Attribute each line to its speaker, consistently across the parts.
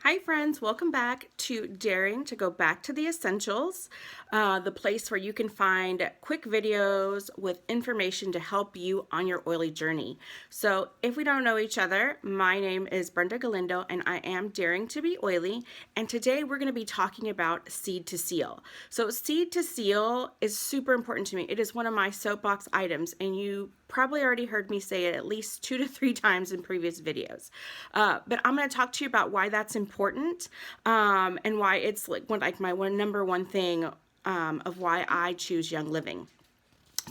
Speaker 1: Hi friends, welcome back to Daring to Go Back to the Essentials, the place where you can find quick videos with information to help you on your oily journey. So if we don't know each other, my name is Brenda Galindo and I am Daring to be Oily, and today we're going to be talking about seed to seal. So seed to seal is super important to me. It is one of my soapbox items, and you probably already heard me say it at least 2 to 3 times in previous videos. But I'm going to talk to you about why that's important, and why it's like my number one thing of why I choose Young Living.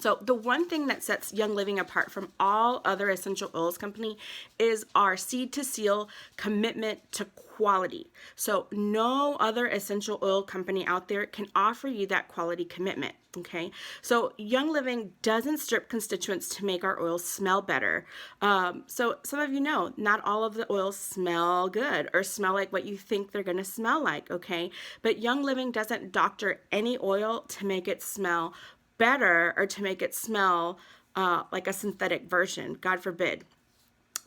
Speaker 1: So the one thing that sets Young Living apart from all other essential oils company is our seed to seal commitment to quality. So no other essential oil company out there can offer you that quality commitment. Okay, so Young Living doesn't strip constituents to make our oils smell better. So some of you know, not all of the oils smell good or smell like what you think they're going to smell like. Okay, but Young Living doesn't doctor any oil to make it smell better or to make it smell like a synthetic version, God forbid.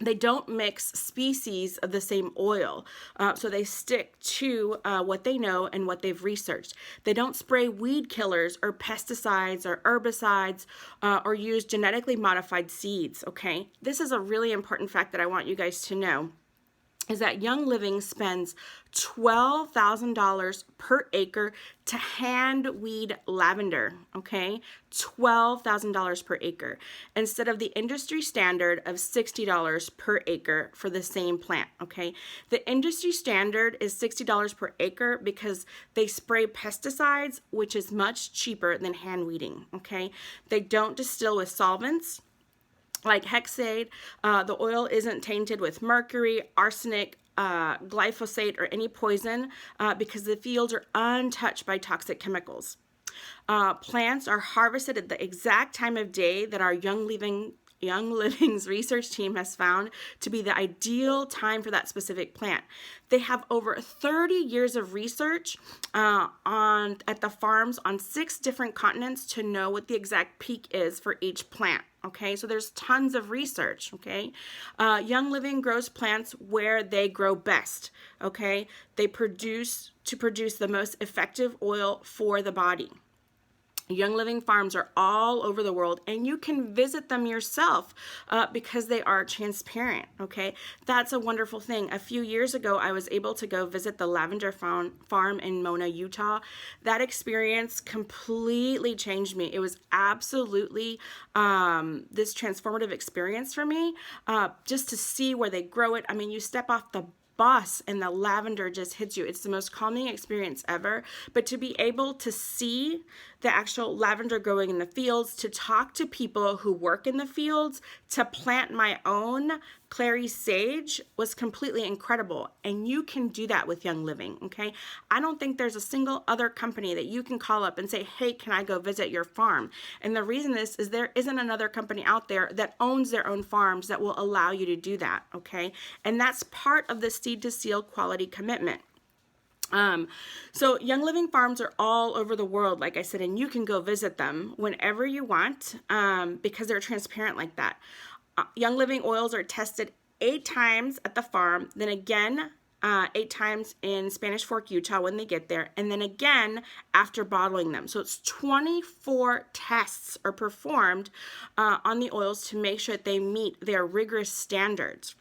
Speaker 1: They don't mix species of the same oil, so they stick to what they know and what they've researched. They don't spray weed killers or pesticides or herbicides or use genetically modified seeds, okay? This is a really important fact that I want you guys to know, is that Young Living spends $12,000 per acre to hand weed lavender, okay? $12,000 per acre, instead of the industry standard of $60 per acre for the same plant, okay? The industry standard is $60 per acre because they spray pesticides, which is much cheaper than hand weeding, okay? They don't distill with solvents like Hexade. The oil isn't tainted with mercury, arsenic, glyphosate, or any poison because the fields are untouched by toxic chemicals. Plants are harvested at the exact time of day that our Young Living's research team has found to be the ideal time for that specific plant. They have over 30 years of research at the farms on 6 different continents to know what the exact peak is for each plant. Okay, so there's tons of research. Okay, Young Living grows plants where they grow best. Okay, they produce the most effective oil for the body. Young Living farms are all over the world, and you can visit them yourself because they are transparent, okay? That's a wonderful thing. A few years ago, I was able to go visit the lavender farm in Mona, Utah. That experience completely changed me. It was absolutely this transformative experience for me, just to see where they grow it. I mean, you step off the bus and the lavender just hits you. It's the most calming experience ever. But to be able to see the actual lavender growing in the fields, to talk to people who work in the fields, to plant my own clary sage was completely incredible. And you can do that with Young Living, okay? I don't think there's a single other company that you can call up and say, hey, can I go visit your farm? And the reason is there isn't another company out there that owns their own farms that will allow you to do that, okay? And that's part of the seed to seal quality commitment. So Young Living farms are all over the world, like I said, and you can go visit them whenever you want because they're transparent like that. Young Living oils are tested 8 times at the farm, then again 8 times in Spanish Fork, Utah when they get there, and then again after bottling them. So it's 24 tests are performed on the oils to make sure that they meet their rigorous standards.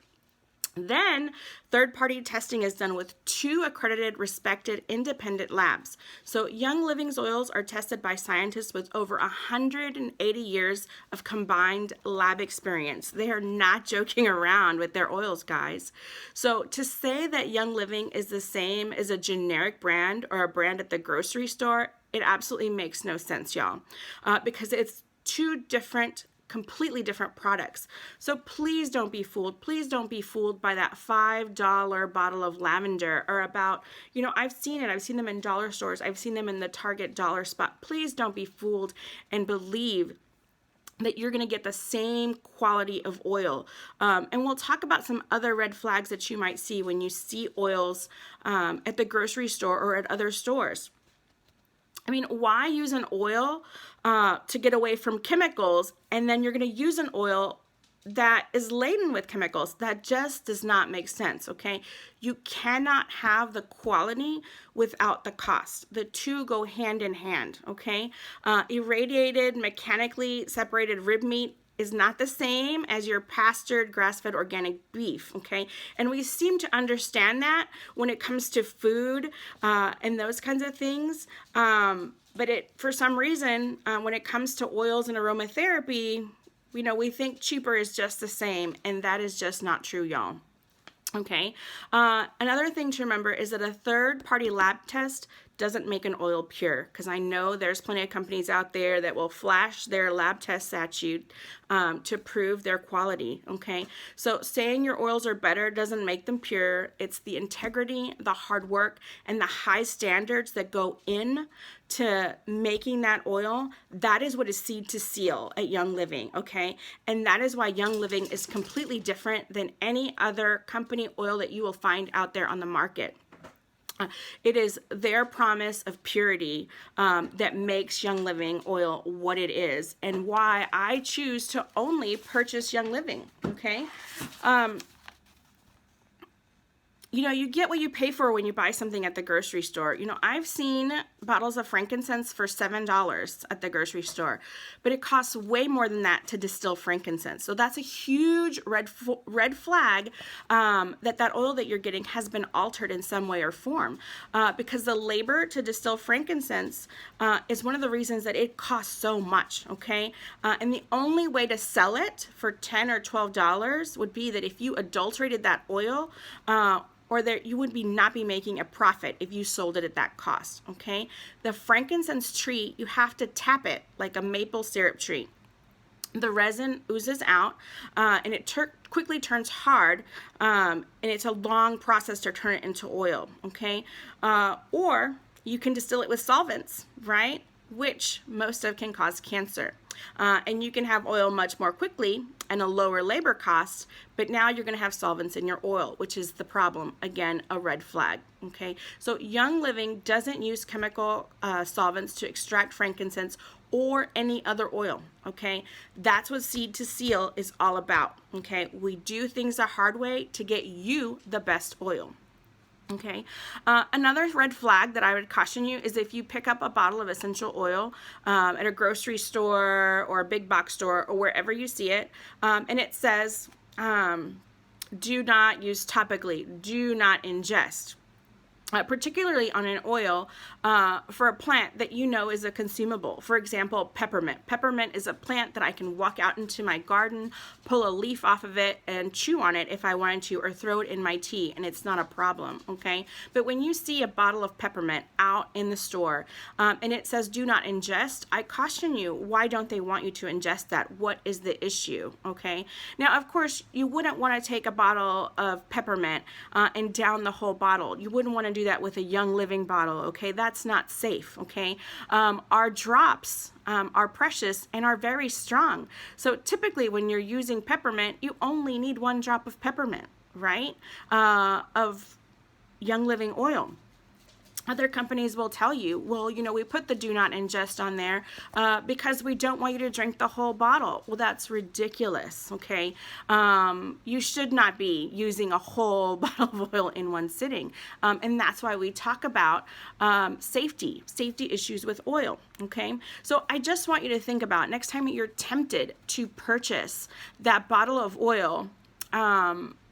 Speaker 1: Then third-party testing is done with 2 accredited, respected, independent labs. So Young Living's oils are tested by scientists with over 180 years of combined lab experience. They are not joking around with their oils, guys. So to say that Young Living is the same as a generic brand or a brand at the grocery store, it absolutely makes no sense, y'all, because it's 2 completely different products. So please don't be fooled. Please don't be fooled by that $5 bottle of lavender, or about, I've seen it. I've seen them in dollar stores. I've seen them in the Target dollar spot. Please don't be fooled and believe that you're going to get the same quality of oil. And we'll talk about some other red flags that you might see when you see oils at the grocery store or at other stores. I mean, why use an oil to get away from chemicals, and then you're going to use an oil that is laden with chemicals. That just does not make sense, okay? You cannot have the quality without the cost. The two go hand in hand, okay? Irradiated, mechanically separated rib meat is not the same as your pastured, grass-fed organic beef, okay? And we seem to understand that when it comes to food and those kinds of things. But for some reason, when it comes to oils and aromatherapy, we think cheaper is just the same, and that is just not true, y'all. Okay. Another thing to remember is that a third-party lab test doesn't make an oil pure, because I know there's plenty of companies out there that will flash their lab tests at you to prove their quality, okay? So saying your oils are better doesn't make them pure. It's the integrity, the hard work, and the high standards that go in to making that oil. That is what is Seed to Seal at Young Living, okay? And that is why Young Living is completely different than any other company oil that you will find out there on the market. It is their promise of purity that makes Young Living oil what it is, and why I choose to only purchase Young Living, okay? You get what you pay for when you buy something at the grocery store. I've seen bottles of frankincense for $7 at the grocery store, but it costs way more than that to distill frankincense. So that's a huge red flag that oil that you're getting has been altered in some way or form, because the labor to distill frankincense is one of the reasons that it costs so much, okay? And the only way to sell it for $10 or $12 would be that if you adulterated that oil, or that you would not be making a profit if you sold it at that cost, okay? The frankincense tree, you have to tap it like a maple syrup tree. The resin oozes out, and it quickly turns hard, and it's a long process to turn it into oil, okay? Or you can distill it with solvents, right? Which most of can cause cancer. And you can have oil much more quickly and a lower labor cost, but now you're going to have solvents in your oil, which is the problem. Again, a red flag, okay? So Young Living doesn't use chemical solvents to extract frankincense or any other oil, okay? That's what Seed to Seal is all about, okay? We do things the hard way to get you the best oil. Okay. Another red flag that I would caution you is if you pick up a bottle of essential oil at a grocery store or a big box store or wherever you see it, and it says, do not use topically, do not ingest. Particularly on an oil for a plant that is a consumable. For example, peppermint. Peppermint is a plant that I can walk out into my garden, pull a leaf off of it, and chew on it if I wanted to, or throw it in my tea, and it's not a problem, okay? But when you see a bottle of peppermint out in the store, and it says do not ingest, I caution you, why don't they want you to ingest that? What is the issue, okay? Now, of course, you wouldn't want to take a bottle of peppermint and down the whole bottle. You wouldn't want to do that with a Young Living bottle, okay? That's not safe, okay? Our drops are precious and are very strong. So typically when you're using peppermint, you only need 1 drop of peppermint, right? Of Young Living oil. Other companies will tell you, well, we put the do not ingest on there because we don't want you to drink the whole bottle. Well, that's ridiculous, okay? You should not be using a whole bottle of oil in one sitting. And that's why we talk about safety issues with oil, okay? So I just want you to think about next time you're tempted to purchase that bottle of oil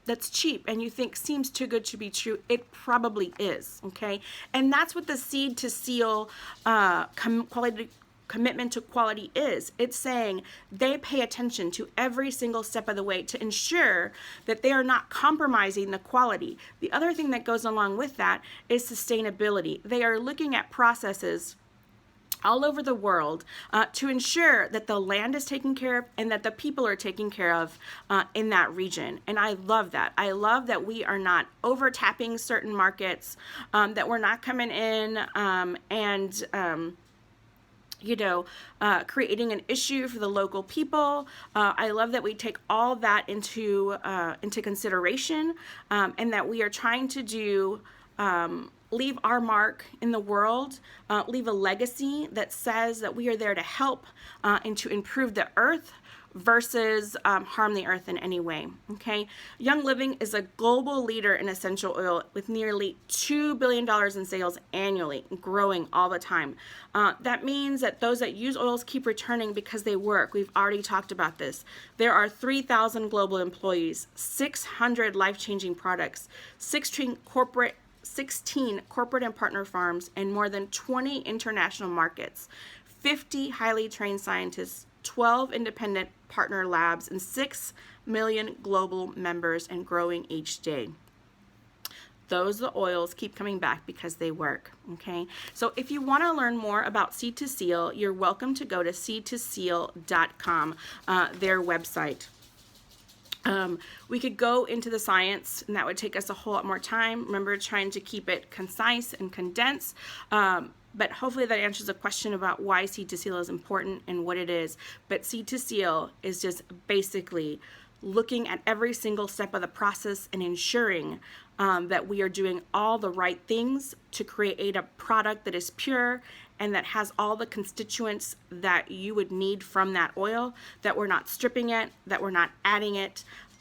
Speaker 1: that's cheap and you think seems too good to be true, it probably is, okay? And that's what the Seed to Seal commitment to quality is. It's saying they pay attention to every single step of the way to ensure that they are not compromising the quality. The other thing that goes along with that is sustainability. They are looking at processes all over the world to ensure that the land is taken care of and that the people are taken care of in that region. And I love that. I love that we are not over tapping certain markets, that we're not coming in and creating an issue for the local people. I love that we take all that into consideration, and that we are trying to do leave our mark in the world, leave a legacy that says that we are there to help and to improve the earth versus harm the earth in any way. Okay, Young Living is a global leader in essential oil with nearly $2 billion in sales annually, growing all the time. That means that those that use oils keep returning because they work. We've already talked about this. There are 3,000 global employees, 600 life-changing products, 16 corporate and partner farms, and more than 20 international markets, 50 highly trained scientists, 12 independent partner labs, and 6 million global members and growing each day. Those oils keep coming back because they work, okay? So if you want to learn more about Seed to Seal, you're welcome to go to seedtoseal.com, their website. We could go into the science, and that would take us a whole lot more time. Remember, trying to keep it concise and condensed. But hopefully that answers a question about why Seed to Seal is important and what it is. But Seed to Seal is just basically looking at every single step of the process and ensuring that we are doing all the right things to create a product that is pure and that has all the constituents that you would need from that oil, that we're not stripping it, that we're not adding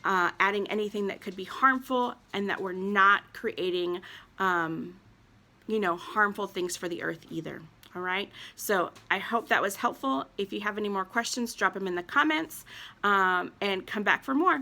Speaker 1: adding anything that could be harmful, and that we're not creating harmful things for the earth either. All right, so I hope that was helpful. If you have any more questions, drop them in the comments and come back for more.